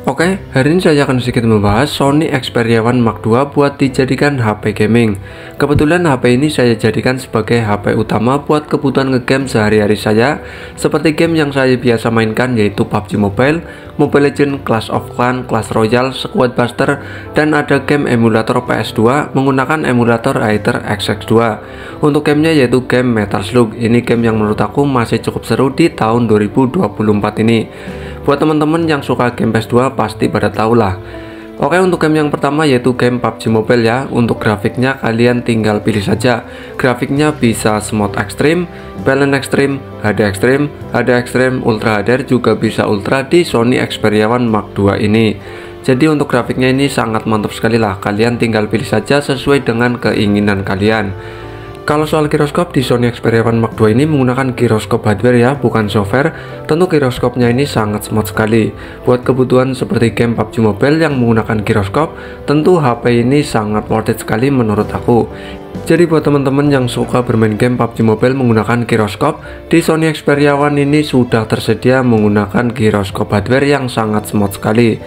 Oke, hari ini saya akan sedikit membahas Sony Xperia One Mark II buat dijadikan HP gaming. Kebetulan HP ini saya jadikan sebagai HP utama buat kebutuhan ngegame sehari-hari saya, seperti game yang saya biasa mainkan yaitu PUBG Mobile, Mobile Legends, Clash of Clans, Clash Royale, Squad Buster, dan ada game emulator PS2 menggunakan emulator Aether XX2. Untuk gamenya yaitu game Metal Slug. Ini game yang menurut aku masih cukup seru di tahun 2024 ini. Buat teman-teman yang suka game PS2 pasti pada tahu lah. Oke, untuk game yang pertama yaitu game PUBG Mobile ya. Untuk grafiknya kalian tinggal pilih saja. Grafiknya bisa Smooth Extreme, Balance Extreme, HD Extreme, HD Extreme, Ultra HDR, juga bisa Ultra di Sony Xperia One Mark II ini. Jadi untuk grafiknya ini sangat mantap sekali lah. Kalian tinggal pilih saja sesuai dengan keinginan kalian. Kalau soal giroskop di Sony Xperia One Mark II ini menggunakan giroskop hardware ya, bukan software. Tentu giroskopnya ini sangat smooth sekali. Buat kebutuhan seperti game PUBG Mobile yang menggunakan giroskop, tentu HP ini sangat worth it sekali menurut aku. Jadi buat teman-teman yang suka bermain game PUBG Mobile menggunakan giroskop, di Sony Xperia One ini sudah tersedia menggunakan giroskop hardware yang sangat smooth sekali.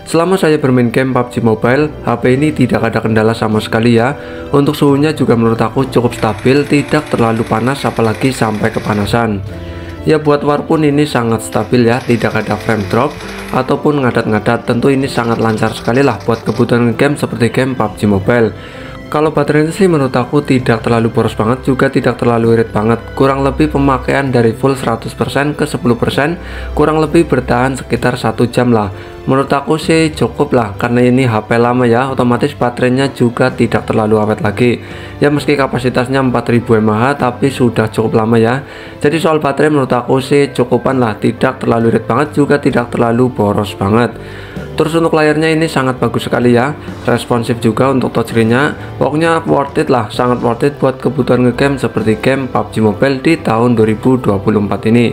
Selama saya bermain game PUBG Mobile, HP ini tidak ada kendala sama sekali ya. Untuk suhunya juga menurut aku cukup stabil, tidak terlalu panas apalagi sampai kepanasan. Ya buat war pun ini sangat stabil ya, tidak ada frame drop ataupun ngadat-ngadat. Tentu ini sangat lancar sekali lah buat kebutuhan game seperti game PUBG Mobile. Kalau baterainya sih menurut aku tidak terlalu boros banget, juga tidak terlalu irit banget. Kurang lebih pemakaian dari full 100% ke 10% kurang lebih bertahan sekitar 1 jam lah. Menurut aku sih cukup lah, karena ini HP lama ya, otomatis baterainya juga tidak terlalu awet lagi. Ya meski kapasitasnya 4000 mAh tapi sudah cukup lama ya. Jadi soal baterai menurut aku sih cukupan lah, tidak terlalu irit banget, juga tidak terlalu boros banget. Terus untuk layarnya ini sangat bagus sekali ya, responsif juga untuk touchscreen-nya. Pokoknya worth it lah, sangat worth it buat kebutuhan ngegame seperti game PUBG Mobile di tahun 2024 ini.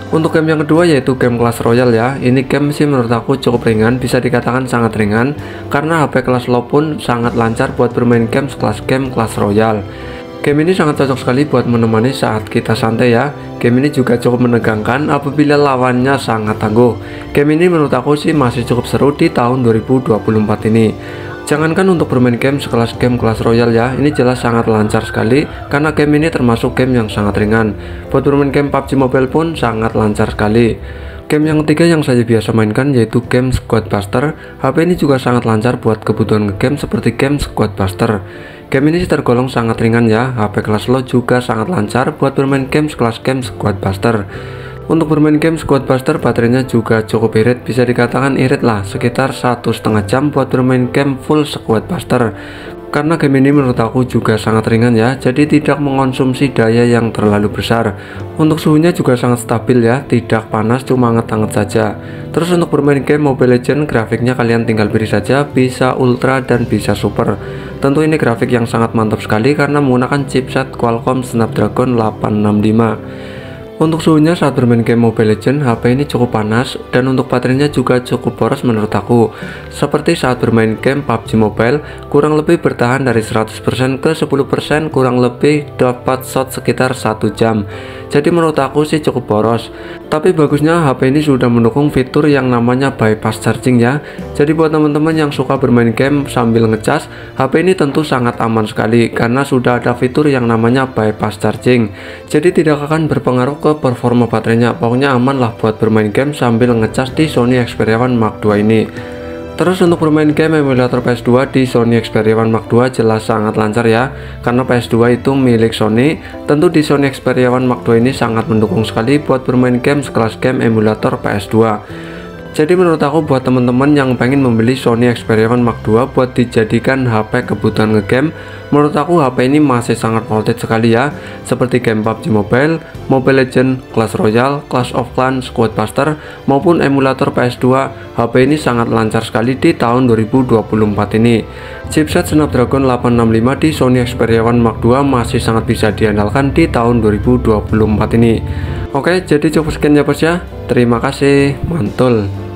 Untuk game yang kedua yaitu game Clash Royale ya. Ini game sih menurut aku cukup ringan, bisa dikatakan sangat ringan, karena HP kelas low pun sangat lancar buat bermain game kelas game Clash Royale. Game ini sangat cocok sekali buat menemani saat kita santai ya. Game ini juga cukup menegangkan apabila lawannya sangat tangguh. Game ini menurut aku sih masih cukup seru di tahun 2024 ini. Jangankan untuk bermain game sekelas game Clash Royale ya, ini jelas sangat lancar sekali, karena game ini termasuk game yang sangat ringan. Buat bermain game PUBG Mobile pun sangat lancar sekali. Game yang ketiga yang saya biasa mainkan yaitu game Squad Buster. HP ini juga sangat lancar buat kebutuhan game seperti game Squad Buster. Game ini tergolong sangat ringan ya, HP kelas low juga sangat lancar buat bermain game sekelas game Squad Buster. Untuk bermain game Squad Buster baterainya juga cukup irit, bisa dikatakan irit lah, sekitar 1,5 jam buat bermain game full Squad Buster. Karena game ini menurut aku juga sangat ringan ya, jadi tidak mengonsumsi daya yang terlalu besar. Untuk suhunya juga sangat stabil ya, tidak panas, cuma hangat-hangat saja. Terus untuk bermain game Mobile Legends, grafiknya kalian tinggal pilih saja, bisa Ultra dan bisa Super. Tentu ini grafik yang sangat mantap sekali karena menggunakan chipset Qualcomm Snapdragon 865. Untuk suhunya saat bermain game Mobile Legends, HP ini cukup panas, dan untuk baterainya juga cukup boros menurut aku. Seperti saat bermain game PUBG Mobile, kurang lebih bertahan dari 100% ke 10%, kurang lebih dapat shot sekitar 1 jam. Jadi menurut aku sih cukup boros. Tapi bagusnya HP ini sudah mendukung fitur yang namanya bypass charging ya. Jadi buat teman-teman yang suka bermain game sambil ngecas, HP ini tentu sangat aman sekali karena sudah ada fitur yang namanya bypass charging. Jadi tidak akan berpengaruh ke performa baterainya. Pokoknya aman lah buat bermain game sambil ngecas di Sony Xperia One Mark II ini. Terus untuk bermain game emulator PS2 di Sony Xperia One Mark II jelas sangat lancar ya, karena PS2 itu milik Sony. Tentu di Sony Xperia One Mark II ini sangat mendukung sekali buat bermain game sekelas game emulator PS2. Jadi menurut aku buat teman-teman yang pengen membeli Sony Xperia One Mark II buat dijadikan HP kebutuhan ngegame, menurut aku HP ini masih sangat worth it sekali ya. Seperti game PUBG Mobile, Mobile Legends, Clash Royale, Clash of Clans, Squad Buster, maupun emulator PS2, HP ini sangat lancar sekali di tahun 2024 ini. Chipset Snapdragon 865 di Sony Xperia One Mark II masih sangat bisa diandalkan di tahun 2024 ini. Oke, jadi cukup sekian ya bos ya. Terima kasih, mantul.